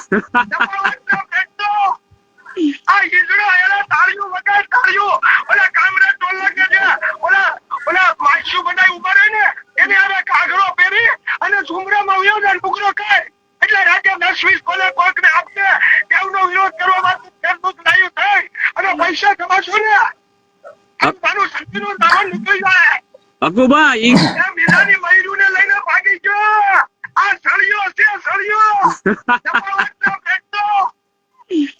આ ઈજડો એલા તાળીઓ વગાડ તાળીઓ ઓલા કામરે ટોલ કે છે ઓલા ઓલા માછુ બનાઈ ઉભા રહે ને એને હવે કાગરો પહેરી અને ઝુમરામાં ઉયો જાય ટુકડો ખાય એટલે રાતે 10-20 કોલે કોક ને આપને કેવનો વિરોધ કરવા માટે ફેસબુક લાઈવ થાય અને પૈસા કમાશો ને તારું શક્તિનું દાવણ નીકળી જાય અકુબા ઈ મીરાની મયુરને લઈને ભાગી ગયો આ સળિયો છે સળિયો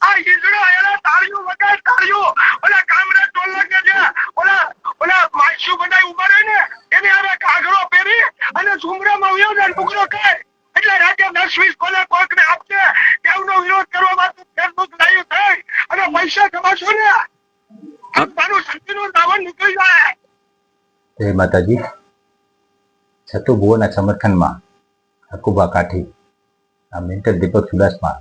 આ ઈજડો એલા તાળીઓ વગાડ તાળીઓ ઓલા કામરે ટોલ કે છે ઓલા ઓલા માછુ બનાઈ ઉભા રહે ને એને હવે કાગરો પહેરી અને ઝુમરામાં ઉયો જાય ટુકડો ખાય એટલે રાતે 10-20 કોલે કોક ને આપને કેવનો વિરોધ કરવા માટે ફેસબુક લાઈવ થાય અને પૈસા કમાશો ને તારું શક્તિનું દાવણ નીકળી જાય જય માતાજી. છતુભુવોના સમર્થનમાં હકુબા કાઠી આ મેન્ટલ દીપક ચુડાસમા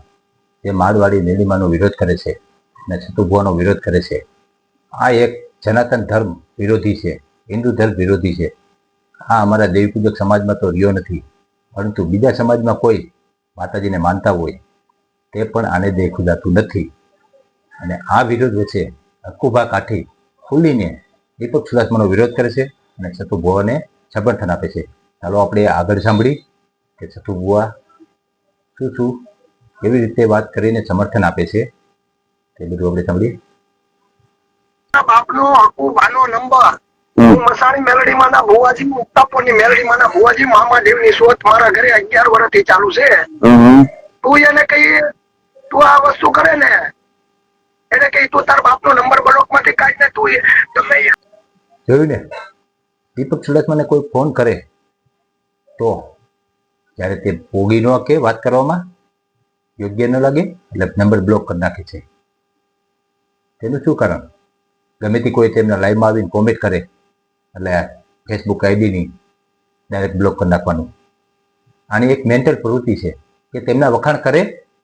જે માળવાડી નીલિમાનો વિરોધ કરે છે અને છતુભુવાનો વિરોધ કરે છે, આ એક સનાતન ધર્મ વિરોધી છે, હિન્દુ ધર્મ વિરોધી છે. આ અમારા દેવી પૂજક સમાજમાં તો રહ્યો નથી, પરંતુ બીજા સમાજમાં કોઈ માતાજીને માનતા હોય તે પણ આને દેખુદાતું નથી. અને આ વિરોધ વચ્ચે હકુબા કાઠી ખુલીને દીપક ચુડાસમાનો વિરોધ કરે છે અને છતુભુવાને સમર્થન આપે છે. ચાલો આપણે આગળ સાંભળી કે છતુભુવા શું કેવી રીતે વાત કરીને સમર્થન આપે છે તે બધું આપણે સાંભળીએ. બાપનો હકુબાનો નંબર મસાણી મેલડીમાં ના ભુવાજી મુક્તાપુરની મેલડીમાં ના ભુવાજી મામાદેવની શોધ મારા ઘરે 11 વર્ષથી ચાલુ છે. તું એને કઈ તું આ વસ્તુ કરે ને એને કઈ તું તાર બાપનો નંબર બ્લોક માંથી કાઢ ને તું તમે જોયું ને, દીપક ચુડાસમાને કોઈ ફોન કરે તો જ્યારે તે પોગી ન કે વાત કરવામાં યોગ્ય ન લાગે એટલે નંબર બ્લોક કરી નાખે છે. તેનું શું કારણ? ગમે તે કોઈ તેમના લાઈવમાં આવીને કોમેન્ટ કરે એટલે ફેસબુક આઈડીની ડાયરેક્ટ બ્લોક કરી નાખવાનું. આની એક મેન્ટલ પ્રવૃત્તિ છે કે તેમના વખાણ કરે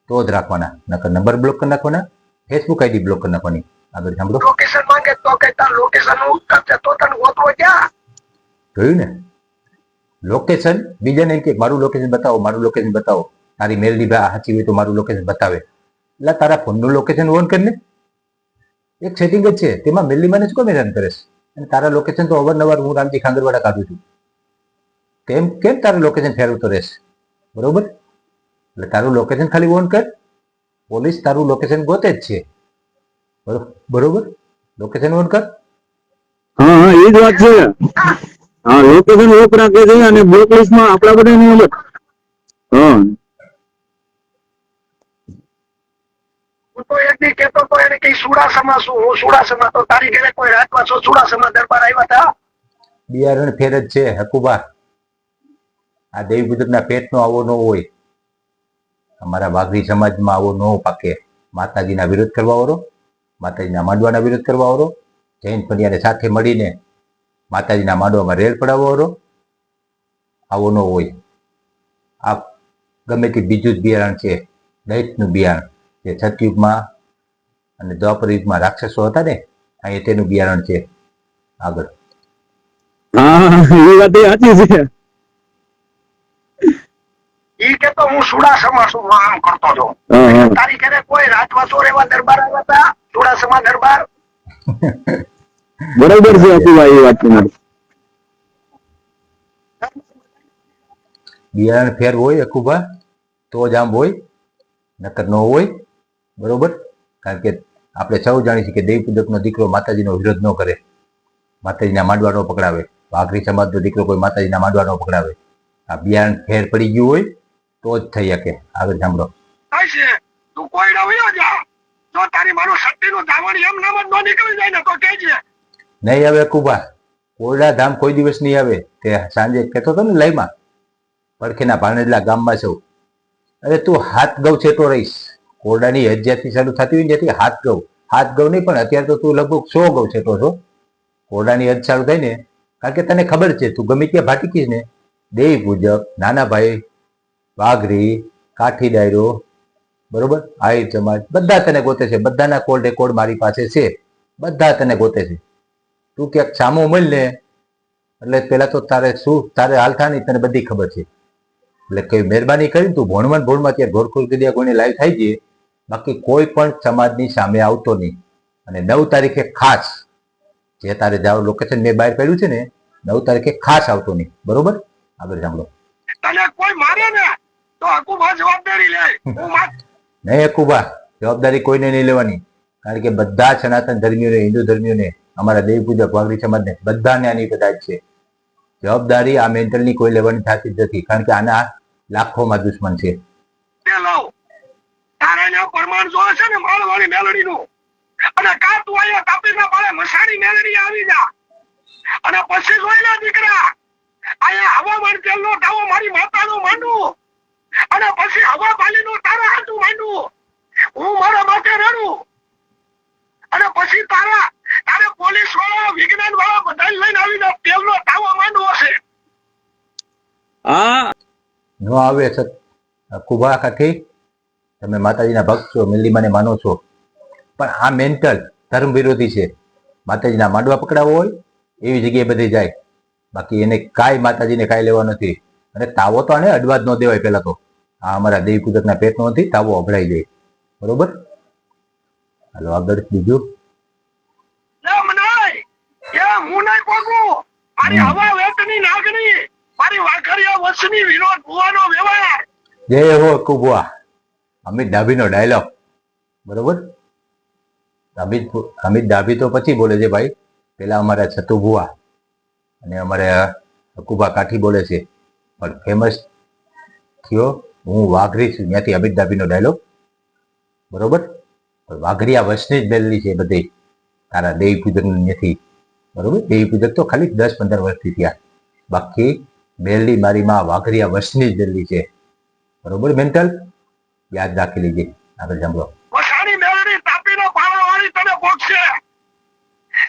તો જ રાખવાના, નકર નંબર બ્લોક કરી નાખવાના, ફેસબુક આઈડી બ્લોક કરી નાખવાની. આગળ સાંભળો. લોકેશન માંગે તો કે તાર લોકેશન નું કરતે તો તને ગોતવો ક્યાં? જોયું ને, લોકેશન બીજાને એમ કે મારું લોકેશન બતાવો, મારું લોકેશન બતાવો. તારી મેલડી ભાઈ સાચી હોય તો મારું લોકેશન બતાવે. એટલે તારા ફોનનું લોકેશન ઓન કરીને એક સેટિંગ જ છે, તેમાં મેલડી મને શું કામ હેરાન કરે છે? અને તારા લોકેશન તો અવારનવાર હું રામજી ખાંગરવાડા કાઢું છું, કેમ તારું લોકેશન ફેરવતો રહેશે? બરોબર, એટલે તારું લોકેશન ખાલી ઓન કર, પોલીસ તારું લોકેશન ગોતે જ છે. બરોબર, લોકેશન ઓન કર. હા એ જ વાત છે. હા લોકેશન ઓફ રાખે છે અને બ્લોક લિસ્ટમાં આપણા બધાની અલગ. હા તો એક દી કેતો તો એને કઈ સુડાસમા શું હું સુડાસમા તો તારી ઘરે કોઈ રાતમાં છો સુડાસમા દરબાર આવ્યા હતા? બિયારણ ફેર જ છે હકુબા. આ દેવી પૂજકના પેટનો આવો ન હોય, અમારા વાઘરી સમાજમાં આવો ન પાકે. માતાજીના વિરોધ કરવા વાળો, માતાજીના માંડવાના વિરોધ કરવા વાળો, જૈન પંડ્યાને સાથે મળીને માતાજીના માંડવામાં રેલ પડાવવા વાળો આવો ન હોય. આ ગમે તે બીજું જ બિયારણ છે, દૈતનું બિયારણ, જે સતયુગમાં અને દ્વાપર યુગમાં રાક્ષસો હતા ને, અહીંયા તેનું બિયારણ છે. આગળ. હા એ વાત સાચી છે. ઈ કેતો હું સુડાસમા છું આમ કરતો હતો. તારી ઘરે કોઈ રાતવાસો રેવા દરબાર આવ્યા હતા? સુડાસમા દરબાર બરાબર છે હકુબા, એ વાત તમારી. બિયારણ ફેર હોય હકુબા તો જ આમ હોય, નકર ન હોય. બરોબર, કારણ કે આપણે સૌ જાણીએ છીએ કે દેવી પૂજકનો દીકરો માતાજીનો વિરોધ ન કરે, માતાજીના માંડવા ન પકડાવે. વાઘરી સમાજનો દીકરો કોઈ માતાજીના માંડવા ન પકડાવે. આ બિયારણ ફેર પડી ગયું હોય તો જ થઈ શકે. આગળ સાંભળો. તું કોઈ રહ્યો જા, જો તારી મારું શક્તિનું ધાવણ એમ નામ જ ન નીકળી જાય ને તો કહેજે. નહીં આવે હકુબા, કોરડા ધામ કોઈ દિવસ નહીં આવે. તે સાંજે કહેતો હતો ને લાઈમાં, પડખેના ભાણેજલા ગામમાં છું. અરે તું હાથ ગૌ છેટો રહીશ. કોરડાની હજ જ્યાંથી ચાલુ થતી હોય ત્યાંથી હાથ ગૌ નહીં, પણ અત્યારે તો તું લગભગ 100 ગૌ છેટો છો. કોરડાની હજ ચાલુ થાય ને, કારણ કે તને ખબર છે તું ગમે ત્યાં ભાટીકીશ ને, દેવી પૂજક, નાના ભાઈ, વાઘરી, કાઠી ડાયરો, બરોબર, આહિર સમાજ, બધા તને ગોતે છે. બધાના કોલ રેકોર્ડ મારી પાસે છે, બધા તને ગોતે છે. તું ક્યાંક સામો મળ ને એટલે પેલા તો તારે શું તારે હાલ થાય ને તને બધી ખબર છે. એટલે કઈ મહેરબાની કરીને તું ભોણમાં અત્યારે ઘોડખોલ કરી દે, કોઈને લાઈવ થઈ જઈએ. બાકી કોઈ પણ સમાજની સામે આવતો નહીં. અને 9 તારીખે ખાસ જે તારે જાવ લોકેશન મેં બહાર પાડ્યું છે ને, 9 તારીખે ખાસ આવતો નહીં. બરોબર? આગળ સાંભળો. તને કોઈ મારે ને તો હકુબા જવાબદારી લે. હું નહીં હકુબા, જવાબદારી કોઈને નહીં લેવાની. કારણ કે બધા સનાતન ધર્મીઓને, હિન્દુ ધર્મીઓને, અમારા દેવ પૂજક વાઘરી સમાજને બધાને આની કદાચ છે. જવાબદારી આ મેન્ટલની કોઈ લેવાની થતી જ નથી. કારણ કે આના લાખોમાં દુશ્મન છે. લઉં તારા પ્રમાણ જોવે છે ને માળવાળી મેલડી નું, અને કા તું અહીંયા તાપીના પાળે મસાણી મેલડી આવી જા, અને પછી જોઈ લે દીકરા અહીંયા હવામાન તેલ નો ટાવો મારી માતાનું માંડું, અને પછી હવા પાલી નું તારા હાથું માંડું, હું મારા માટે રડું, અને પછી તારે પોલીસ વાળા વિજ્ઞાન વાળા બધા લઈને આવીને તેલ નો ટાવો માંડવો હશે. આ નો આવે હકુબા કાઠી, તમે માતાજીના ભક્ત છો, મિલ્લીમાને માનો છો, પણ આ મેન્ટલ ધર્મ વિરોધી છે. માતાજીના માંડવા પકડાવો હોય એવી જગ્યાએ બધી જાય. બાકી એને કાંઈ માતાજીને કાંઈ લેવા નથી. અને તાવો તો આને અડવા જ ન દેવાય. પેલા તો આ અમારા દેવી પૂજકના પેટનો નથી, તાવો અભડાઈ જાય. બરોબર? હાલો આગળ બીજું. હું નહીં કોકું, મારી હવા વેતની નાગણી, મારી વાઘરિયા વંશની વિનોદ ભુવાનો વ્યવહાર. જય હો કુબુઆ. અમિત ડાભીનો ડાયલોગ. બરોબર? અમિત ડાભી તો પછી બોલે છે ભાઈ, પેલા અમારા છતુ ભુવા અને અમારે હકુબા કાઠી બોલે છે. પણ ફેમસ થયો હું વાઘરી છું ત્યાંથી અમિત ડાભીનો ડાયલોગ. બરોબર? પણ વાઘરિયા વંશની જ બેલની છે બધી તારા દેવી પૂજક નથી. બરોબર? દેવી પૂજક તો ખાલી 10-15 વર્ષથી થયા. બાકી બેલડી મારી માં વાઘરિયા વંશની જ બેલડી છે. બરોબર? મેન્ટલ યાદ રાખી લીજે. આગળ સાંભળો. વસાણી મેલડી તાપીનો પાવા વાળી તને પોકશે.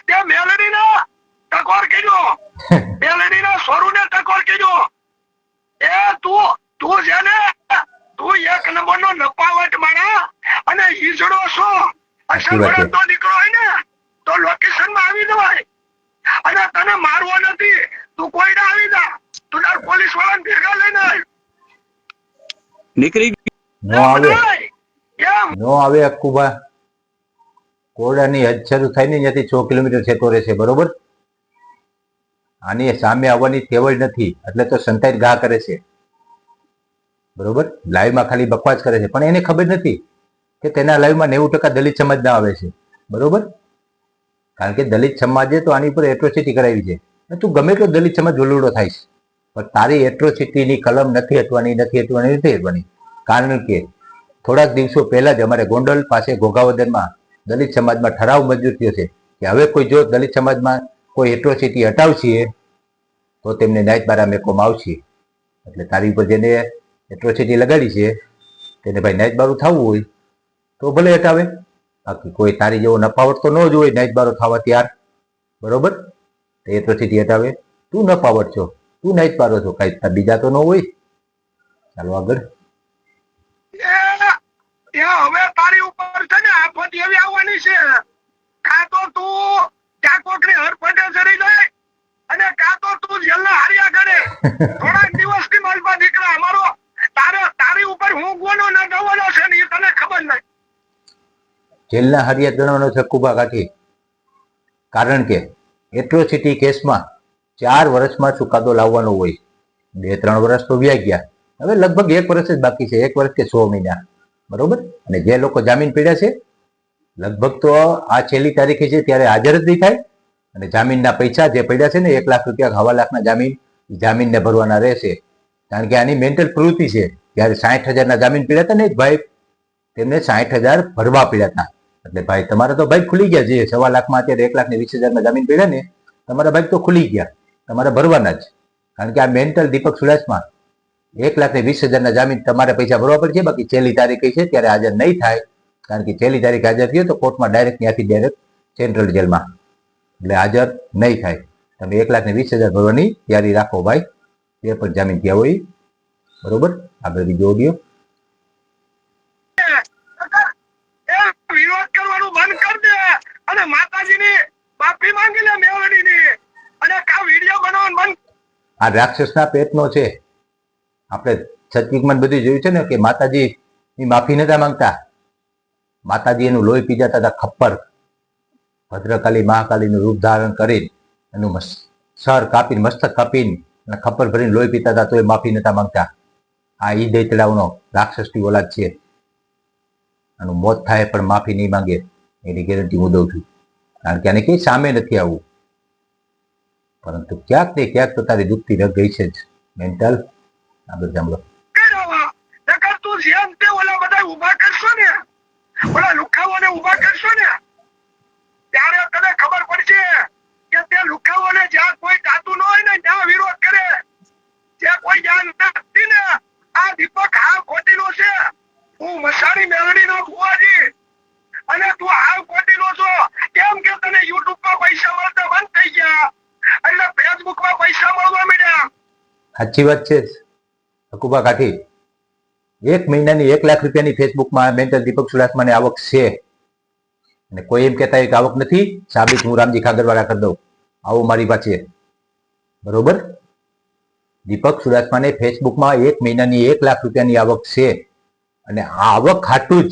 તે મેલડીને ટકોર કર્યો, મેલડીના સ્વરૂને ટકોર કર્યો. એ તું જેને તું એક નંબરનો નપાવટ માણા અને ઈજડો છો. અસલ ભરતનો દીકરો હોય ને તો લોકેશનમાં આવી જવાય. અને તને મારવો નથી, તું કોઈને આવી જા, તું પોલીસ વાળાને ભેગા લઈને આવ. નીકળી નો આવે હકુબા. કોરડાની હદ શરૂ થાય ને ત્યાંથી 6 કિલોમીટર છેટો રહેશે. બરોબર? આની સામે આવવાની ટેવ જ નથી, એટલે તો સંતાઈ ઘા કરે છે. બરોબર? લાઈવમાં ખાલી બકવાસ કરે છે, પણ એને ખબર નથી કે તેના લાઈવમાં 90% દલિત સમાજના આવે છે. બરોબર? કારણ કે દલિત સમાજે તો આની પર એટ્રોસિટી કરાવી છે. તું ગમે એટલો દલિત સમાજ વલુડો થાય છે, પણ તારી એટ્રોસિટીની કલમ નથી હટવાની. કારણ કે થોડાક દિવસો પહેલા જ અમારે ગોંડલ પાસે ઘોઘાવદરમાં દલિત સમાજમાં ઠરાવ મંજૂર થયો છે કે હવે કોઈ જો દલિત સમાજમાં કોઈ એટ્રોસિટી હટાવશે તો તેમને ન્યાય બારા મેકવામાં આવશે. એટલે તારી ઉપર જેને એટ્રોસિટી લગાડી છે તેને ભાઈ ન્યાય બારું થવું હોય તો ભલે હટાવે. બાકી કોઈ તારી જેવો નફાવટ તો ન જ હોય ન્યાય બારો થવા ત્યાર. બરોબર? એટ્રોસિટી હટાવે. તું નફાવટ છો, તું ન્યાય બારો છો, કઈ બીજા તો ન હોય. ચાલો આગળ. હવે તારી ઉપર છે ને આફત એવી આવવાની છે, કાં તો તું ત્યાં કોકની હરફટે ચડી જાય અને કાં તો તું જેલના હાર્યા કરે. થોડાક દિવસથી માલપા દીકરા અમારો તારી ઉપર હું ગુનો ના ગવાનો છે ને એ તને ખબર નહીં. જેલના હરિયા ગણવાનો છે કુબા કાઠી. કારણ કે એટ્રોસિટી કેસમાં 4 વર્ષમાં ચુકાદો લાવવાનો હોય. 2-3 વર્ષ તો વ્યાઈ ગયા, હવે લગભગ 1 વર્ષ જ બાકી છે, 1 વર્ષ કે 6 મહિના. બરોબર? અને જે લોકો જામીન પડ્યા છે લગભગ તો આ છેલ્લી તારીખે છે ત્યારે હાજર જ નહીં થાય. અને જામીનના પૈસા જે પડ્યા છે ને 1 લાખ રૂપિયા, 1.5 લાખના જામીનને ભરવાના રહેશે. કારણ કે આની મેન્ટલ પ્રવૃત્તિ છે. જ્યારે 60,000ના જામીન પડ્યા હતા ને ભાઈ, તેમને 60,000 ભરવા પડ્યા હતા. એટલે ભાઈ તમારા તો ભાઈ ખુલી ગયા. જે 1.25 લાખમાં અત્યારે 1,20,000ના જામીન પડ્યા ને, તમારા ભાઈ તો ખુલી ગયા, તમારે ભરવાના જ. કારણ કે આ મેન્ટલ દીપક સુલાસમાં 1,20,000ના જામીન તમારે પૈસા ભરવા પડશે. બાકી છેલ્લી તારીખ છે ત્યારે હાજર નહીં થાય. કારણ કે છેલ્લી તારીખ હાજર થયો તો કોર્ટમાં ડાયરેક્ટ સેન્ટ્રલ જેલમાં, એટલે હાજર નહીં થાય. તમે 1,20,000 ભરવાની તૈયારી રાખો ભાઈ, તે પણ જામીન થયા હોય. બરોબર? આગળ બીજો ઓડિયો. વિરોધ કરવાનું બંધ કરી દે અને માતાજીની માફી માંગી લે મેલડીની, અને કા વિડિયો બનાવવાનું બંધ. આ રાક્ષસના પેટનો છે. આપણે સતયુગમાં બધું જોયું છે ને કે માતાજી ની માફી નતા માંગતા. માતાજી એનું લોહી પી જતા હતા. ખપ્પર ભદ્રકાલી મહાકાલીનું રૂપ ધારણ કરીને એનું સર કાપીને મસ્તક કાપીને અને ખપ્પર ભરીને લોહી પીતા હતા તો એ માફી નતા માંગતા. આ ઈ દૈતડાઓનો રાક્ષસની ઓલાદ છે. આનું મોત થાય પણ માફી નહીં માંગે એની ગેરંટી હું દઉં છું. કારણ કે આને કઈ સામે નથી આવવું. પરંતુ ક્યાંક ને ક્યાંક તો તારી દુખતી રગ ગઈ છે જ મેન્ટલ. આગળ સાંભળો. કરાવા નકર તું જેમ તે ઓલા બધા ઊભા કરશો ને, ઓલા લુખાઓને ઊભા કરશો ને, ત્યારે તને ખબર પડશે કે તે લુખાઓને જ્યાં કોઈ જાતું ન હોય ને ત્યાં વિરોધ કરે. જે કોઈ જ્ઞાન નથી ને આ દીપક હાવ ખોટીનો છે. હું મસાણી મેળડીનો ફુવાજી અને તું હાવ ખોટીનો છો. કેમ કે તને યુટ્યુબ પર પૈસા મળતા બંધ થઈ ગયા એટલે ફેસબુક માં પૈસા મળવા મળ્યા. સાચી વાત છે હકુબા કાઠી. 1 મહિનાની 1 લાખ રૂપિયાની ફેસબુકમાં મેન્ટલ દીપક ચુડાસમાની આવક છે. અને કોઈ એમ કહેતા હોય કે આવક નથી, સાબિત હું રામજી ખાગરવાળા કરી દઉં. આવું મારી પાસે બરોબર. દીપક ચુડાસમાને ફેસબુકમાં 1 મહિનાની 1 લાખ રૂપિયાની આવક છે. અને આ આવક હાટું જ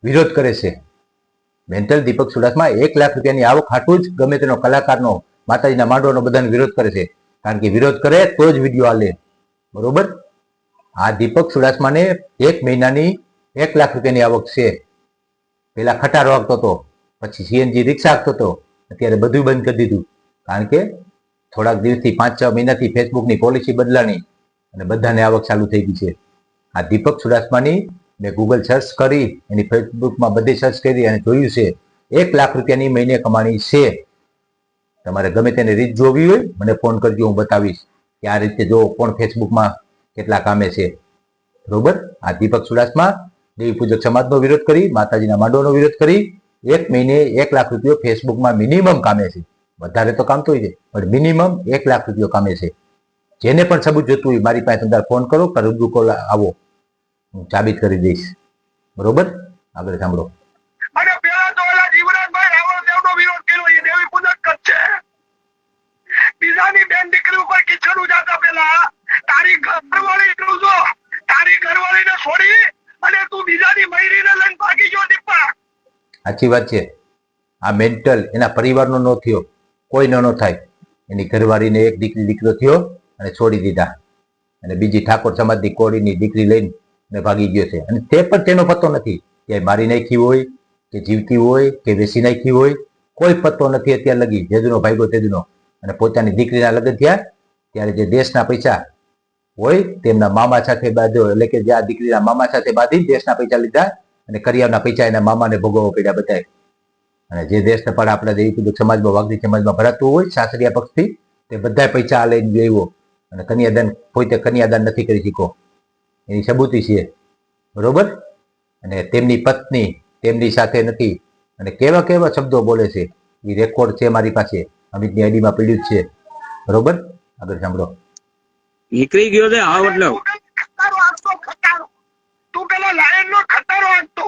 વિરોધ કરે છે. મેન્ટલ દીપક ચુડાસમા 1 લાખ રૂપિયાની આવક હાટું જ ગમે તેનો કલાકારનો, માતાજીના માંડવાનો બધાનો વિરોધ કરે છે. કારણ કે વિરોધ કરે તો જ વિડીયો આલે. બરોબર. આ દીપક ચુડાસમાને 1 મહિનાની 1 લાખ રૂપિયાની આવક છે. પેલા ખટારો આપતો હતો, પછી સીએનજી રિક્ષા આપતો હતો, અત્યારે બધું બંધ કરી દીધું. કારણ કે થોડાક દિવસથી 5-6 મહિનાથી ફેસબુકની પોલિસી બદલાણી અને બધાને આવક ચાલુ થઈ ગઈ છે. આ દીપક ચુડાસમાની મેં ગૂગલ સર્ચ કરી, એની ફેસબુકમાં બધી સર્ચ કરી અને જોયું છે 1 લાખ રૂપિયાની મહિને કમાણી છે. તમારે ગમે તેને રીત જોવી હોય મને ફોન કરજો, હું બતાવીશ કે આ રીતે જો કોણ ફેસબુકમાં કેટલા કામે છે. બરોબર. આ દીપક ચુડાસમા દેવી પૂજક સમાજનો વિરોધ કરી, માતાજીના માંડવાનો વિરોધ કરી 1 મહિને 1 લાખ રૂપિયો ફેસબુકમાં મિનિમમ કામે છે. વધારે તો કામતો હોય છે પણ મિનિમમ 1 લાખ રૂપિયો કામે છે. જેને પણ સબૂત જોતું હોય મારી પાસે અંદર ફોન કરો કે રૂબરૂ કોલ આવો, હું સાબિત કરી દઈશ. બરોબર. આગળ સાંભળો. અને પેલા તો ઓલા જીવરાજભાઈ રાવળદેવનો વિરોધ કર્યો, એ દેવી પૂજક જ છે. બીજાની બેન દીકરી ઉપર કીચડ ઉજાતા પેલા તારી ઘરવાળી જો, તારી ઘરવાળીને છોડી અને તું બીજાની મયરીને લઈને ભાગી ગયો દીપા. સાચી વાત છે. આ મેન્ટલ એના પરિવારનો ન થયો, કોઈનો ન થાય. એની ઘરવાળીને એક દીકરો થયો અને છોડી દીધા, અને બીજી ઠાકોર સમાજની કોળીની દીકરી લઈને ભાગી ગયો છે. અને તે પણ તેનો પત્તો નથી કે મારી નાખી હોય કે જીવતી હોય કે વેસી નાખી હોય, કોઈ પત્તો નથી અત્યાર લગી. જેદુનો ભાગ્યો તેદુનો. અને પોતાની દીકરીના લગ્ન થયા ત્યારે જે દેશના પૈસા હોય તેમના મામા સાથે બાંધ્યો, એટલે કે જે આ દીકરીના મામા સાથે બાંધી દેશના પૈસા લીધા અને કરિયાવરના પૈસા એના મામાને ભોગવવા પડ્યા બધાય. અને જે દેશને પણ આપણા દેવી પૂજક સમાજમાં, વાઘરી સમાજમાં ભરાતું હોય સાસરિયા પક્ષથી, તે બધા પૈસા આ લઈને ગયો અને કન્યાદાન પોતે કન્યાદાન નથી કરી શક્યો. એની સબૂતી છે. બરોબર. અને તેમની પત્ની તેમની સાથે નથી અને કેવા કેવા શબ્દો બોલે છે એ રેકોર્ડ છે મારી પાસે, અમિતની આઈડીમાં પડ્યું જ છે. બરોબર. આગળ સાંભળો. નીકળી ગયો છે હા. એટલે ખટારો આપતો ખટારો, તું પેલા લાયન નો ખટારો આપતો.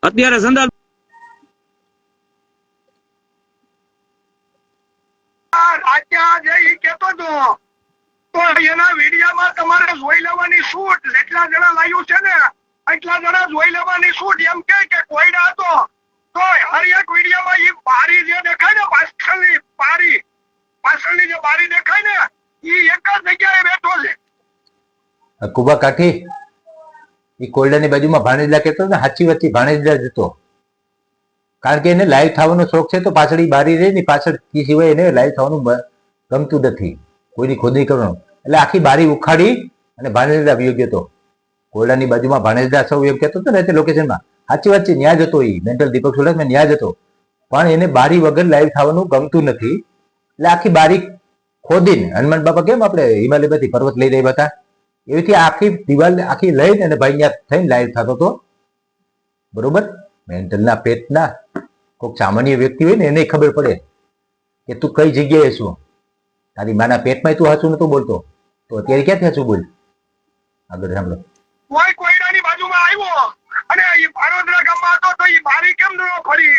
અત્યારે સંદાલ રાજા જે ઈ કેતો હતો તો એના વિડીયોમાં તમારે જોઈ લેવાની છૂટ. જેટલા જણા લાવ્યું છે ને એટલા જણા જોઈ લેવાની છૂટ. એમ કે કોઈ ના હતો તો હર એક વિડીયોમાં ઈ બારી જે દેખાય ને, પાછળની બારી, પાછળની જે બારી દેખાય ને ઈ એક જ જગ્યાએ બેઠો છે. કુબા કાઠી એ કોયડાની બાજુમાં ભાણેજલા કહેતો ને, સાચી વાત ભાણેજલા જ હતો. કારણ કે એને લાઈવ થવાનો શોખ છે તો પાછળ બારી રહી ને પાછળ સિવાય એને લાઈવ થવાનું ગમતું નથી, કોઈની ખોદણી કરવાનું. એટલે આખી બારી ઉખાડી અને ભાણેજલા વયો ગયો હતો. કોયડાની બાજુમાં ભાણેજલા સૌ એમ કહેતો હતો ને તે લોકેશનમાં. સાચી વાત છે, ન્યા જ હતો એ મેન્ટલ દીપક ચુડાસમા, ન્યા જ હતો. પણ એને બારી વગર લાઈવ થવાનું ગમતું નથી. એટલે આખી બારી ખોદીને, હનુમાન બાપા કેમ આપણે હિમાલયમાંથી પર્વત લઈ રહ્યા હતા એવીથી આખી દિવાલ આખી લઈને અને ભાઈ ત્યાં થઈને લાઈવ થતો હતો. બરોબર. મેન્ટલના પેટના કોઈક સામાન્ય વ્યક્તિ હોય ને એને ખબર પડે કે તું કઈ જગ્યાએ છું. તારી માના પેટમાં તું હાચું નતું બોલતો તો અત્યારે ક્યાંથી હાચું બોલ. આગળ સાંભળો. કોઈ કોયડાની બાજુમાં આવ્યો અને ઈ પારોદરા ગામમાં હતો તો ઈ બારી કેમ ન ખોલી,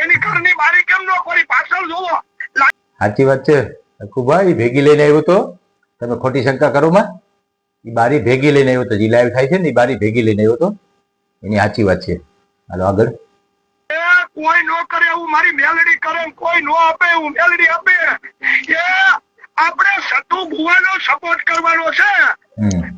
એની ઘરની બારી કેમ ન ખોલી, પાછળ જોવો. સાચી વાત છે. ભાઈ ભેગી લઈને આવ્યો તો તમે ખોટી શંકા કરો માં. એ બારી ભેગી લઈને આવ્યો હતો, જે લાઈવ થાય છે ને એ બારી ભેગી લઈને આવ્યો હતો. એની સાચી વાત છે. હાલો આગળ. એ કોઈ નો કરે એવું મારી મેલડી કરે ને કોઈ નો આપે એવું મેલડી આપે. એ આપણે સતુ ભુવાનો સપોર્ટ કરવાનો છે.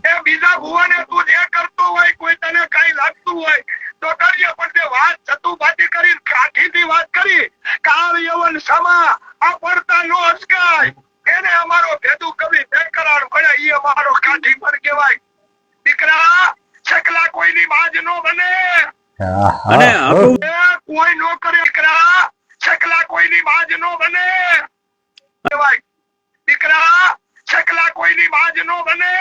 એ બીજા ભુવાને તું જે કરતો હોય, કોઈ તને કઈ લાગતું હોય તો કરીએ, પણ તે વાત સતુભાતી કરી કાઠીથી વાત કરી કાળ યવન સમા આ પડતા નો અસકાય, એને અમારો ભેદુ કવિ બેકરાર ભણે, ઈ અમારો કાઠી પર કહેવાય. દીકરા શકલા કોઈની બાજ નો બને. અને આખું કોઈ નો કરે દીકરા, શકલા કોઈની બાજ નો બને કહેવાય. દીકરા શકલા કોઈની બાજ નો બને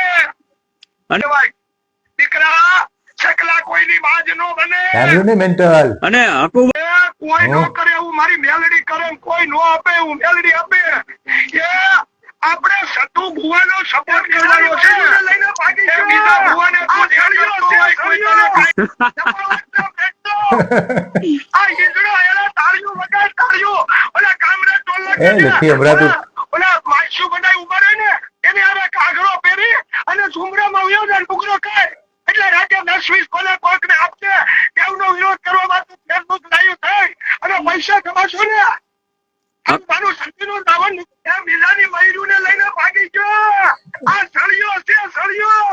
કહેવાય. દીકરા શકલા કોઈની બાજ નો બને. જાણ્યું ને મેન્ટલ. અને આખું કોઈ નો કરે એવું મારી મેલડી કરે ને કોઈ નો આપે એવું મેલડી આપે. એ આપણે સતુ ભુવાનો સપોર્ટ કરવાનો છે. લઈને ભાગી ગયો. બીજા ભુવાને તું જે કરતો હોય, કોઈ તને કાંઈ આ ઈંધણો એલા તાળીઓ વગાડ તાળીઓ. ઓલા કામરે ટોલના એ લખી હમણાં ઓલા માછુ બનાઈ ઉભા રહે ને એને હવે કાગડો પહેરી અને ઝુમરામાં વયો જાય, ટુકડો ખાય એટલે રાતે 10-20 કોને કોક ને આપશે. કેવનો વિરોધ કરવામાં તું ફેસબુક લાઈવ થઈ અને પૈસા કમાશો ને. મારું શક્તિનું દાવન બીજાની મયુરને લઈને ભાગી ગયો. આ સળિયો છે સળિયો.